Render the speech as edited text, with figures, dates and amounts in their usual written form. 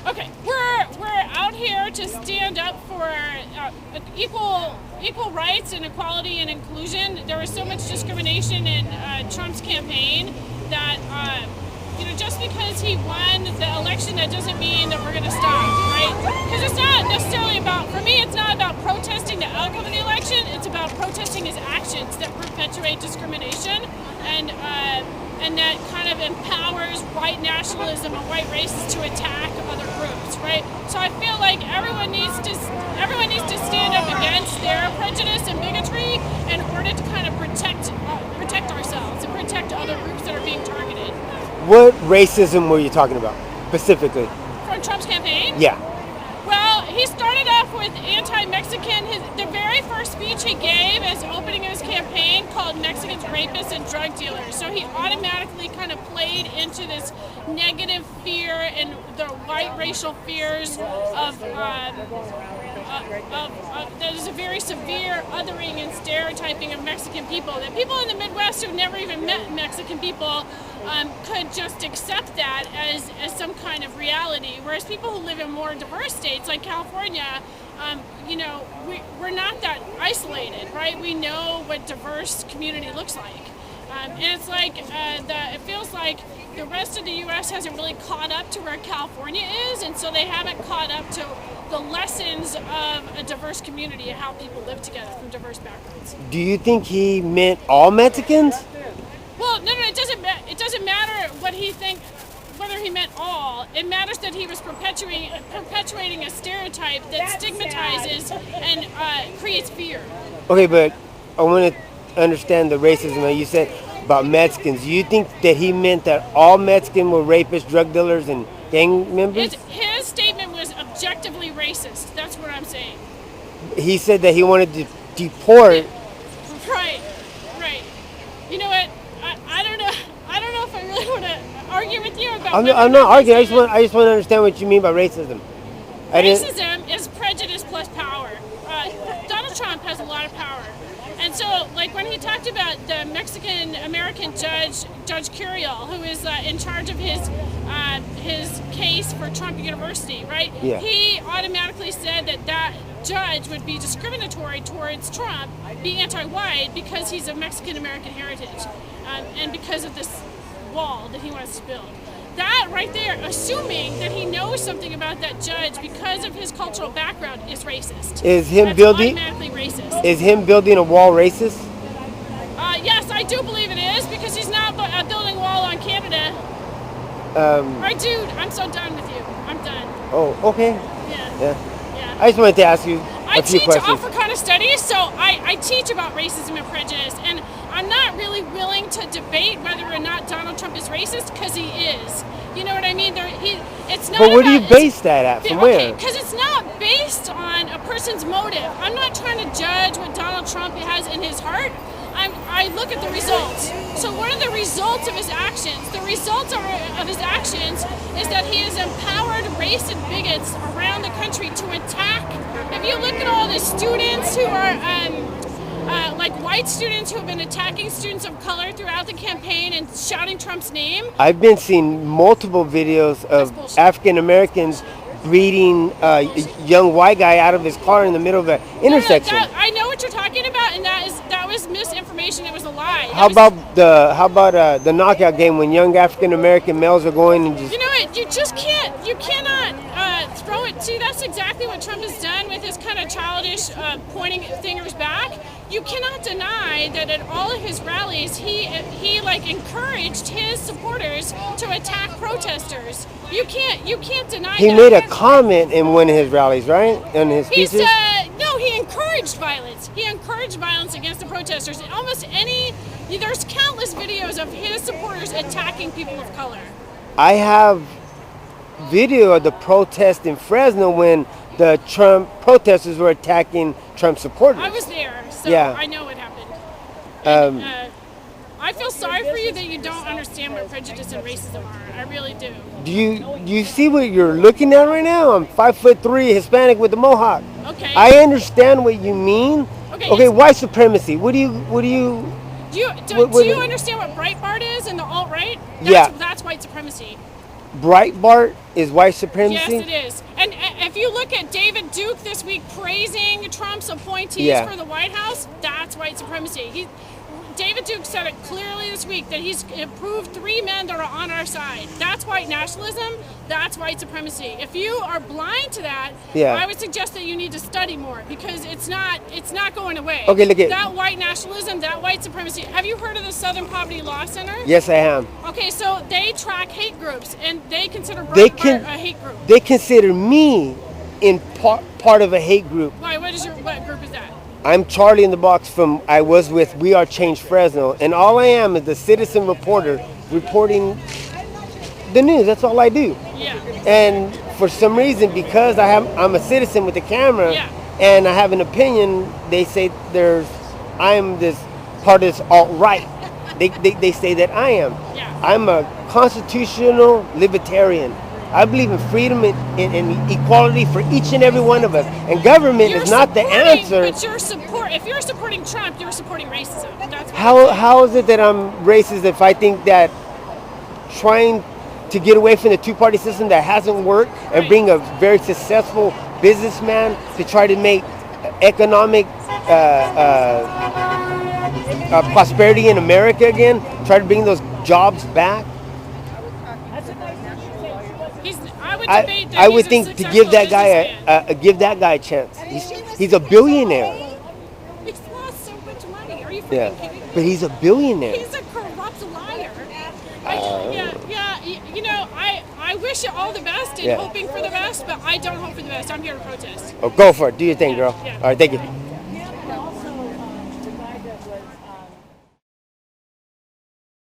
Okay, we're out here to stand up for equal rights and equality and inclusion. There was so much discrimination in Trump's campaign that just because he won the election, that doesn't mean that we're going to stop, right? Because it's not necessarily about, for me, it's not about protesting the outcome of the election. It's about protesting his actions that perpetuate discrimination and that kind of empowers white nationalism and white racists to attack other groups, right? So I feel like everyone needs to stand up against their prejudice and bigotry in order to kind of protect ourselves and protect other groups that are being targeted. What racism were you talking about specifically? From Trump's campaign? Yeah. Well, he started off with anti-Mexican. The very first speech he gave as opening his campaign called Mexicans rapists and drug dealers. So he automatically kind of played into this negative fear and the white racial fears of there's a very severe othering and stereotyping of Mexican people. That people in the Midwest who've never even met Mexican people could just accept that as some kind of reality. Whereas people who live in more diverse states like California, we're not that isolated, right? We know what diverse community looks like. And it's like, it feels like the rest of the U.S. hasn't really caught up to where California is, and so they haven't caught up to the lessons of a diverse community and how people live together from diverse backgrounds. Do you think he meant all Mexicans? Well, no, it doesn't matter what he thinks, whether he meant all. It matters that he was perpetuating a stereotype that stigmatizes and creates fear. Okay, but I want to understand the racism that you said about Mexicans. Do you think that he meant that all Mexicans were rapists, drug dealers, and gang members? His statement was objectively racist. That's what I'm saying. He said that he wanted to deport. Right. You know what? I don't know if I really want to argue with you about. I'm not arguing. I just want to understand what you mean by racism. Racism is prejudice plus power. Donald Trump has a lot of power. And so, like when he talked about the Mexican-American Judge Curiel, who is in charge of his case for Trump University, right? Yeah. He automatically said that judge would be discriminatory towards Trump, be anti-white, because he's of Mexican-American heritage, and because of this wall that he wants to build. That right there, assuming that he knows something about that judge because of his cultural background, is racist. Automatically racist. Is him building a wall racist? Yes, I do believe it is, because he's not building a wall on Canada. All right, dude, I'm so done with you. I'm done. Oh, okay. Yeah. I just wanted to ask you a few questions. I teach Africana studies, so I teach about racism and prejudice, and I'm not really willing to debate whether or not Donald Trump is racist, because he is. You know what I mean? It's not. But where do you base that at? From where? Because it's not based on a person's motive. I'm not trying to judge what Donald Trump has in his heart. I look at the results. So what are the results of his actions? The results of his actions is that he has empowered race and bigots around the country to attack. If you look at all the students who are like white students who have been attacking students of color throughout the campaign and shouting Trump's name. I've been seeing multiple videos of African Americans greeting a young white guy out of his car in the middle of an intersection. I know what you're talking about, and that was misinformation. It was a lie. How about the knockout game when young African American males are going and just? You know what? You cannot throw it. See, that's exactly what Trump has done with his kind of childish pointing fingers back. You cannot deny that at all of his rallies, he encouraged his supporters to attack protesters. You can't deny. He made a comment in one of his rallies, right? In his speeches. No, he encouraged violence. He encouraged violence against the protesters. There's countless videos of his supporters attacking people of color. I have video of the protest in Fresno when the Trump protesters were attacking Trump supporters. I was there, so yeah. I know what happened. And, I feel sorry for you that you don't understand what prejudice and racism are. I really do. Do you see what you're looking at right now? I'm 5'3", Hispanic with a mohawk. Okay. I understand what you mean. Okay. White supremacy. Do you understand what Breitbart is and the alt-right? That's white supremacy. Breitbart? is white Yes, supremacy? it is. And if you look at David Duke this week praising Trump's appointees Yeah. for the White House, that's white supremacy. David Duke said it clearly this week that he's approved 3 men that are on our side. That's white nationalism. That's white supremacy. If you are blind to that, Yeah. I would suggest that you need to study more because it's not going away. Okay, look at- that white nationalism, that white supremacy. Have you heard of the Southern Poverty Law Center? Yes, I am. Okay, so they track hate groups and they consider They Breitbart can. a hate group. They consider me in part of a hate group. Why? What group is that? I'm Charlie in the Box from, I was with We Are Change Fresno, and all I am is the citizen reporter reporting the news. That's all I do. Yeah. And for some reason, because I'm a citizen with a camera, Yeah. and I have an opinion, they say I'm this part of this alt-right. They say that I am. Yeah. I'm a constitutional libertarian. I believe in freedom and equality for each and every one of us. And government is not the answer. But if you're supporting Trump, you're supporting racism. That's what How is it that I'm racist if I think that trying to get away from the two-party system that hasn't worked and Right. bring a very successful businessman to try to make economic prosperity in America again, try to bring those jobs back? I would debate that I would he's a think to successful give that guy businessman. give that guy a chance. He's a billionaire. He's lost so much money. Are you freaking Yeah, kidding me? but he's a billionaire. He's a corrupt liar. I wish you all the best and Yeah. hoping for the best, but I don't hope for the best. I'm here to protest. Oh, go for it. Do your thing, girl. Yeah. All right, thank you.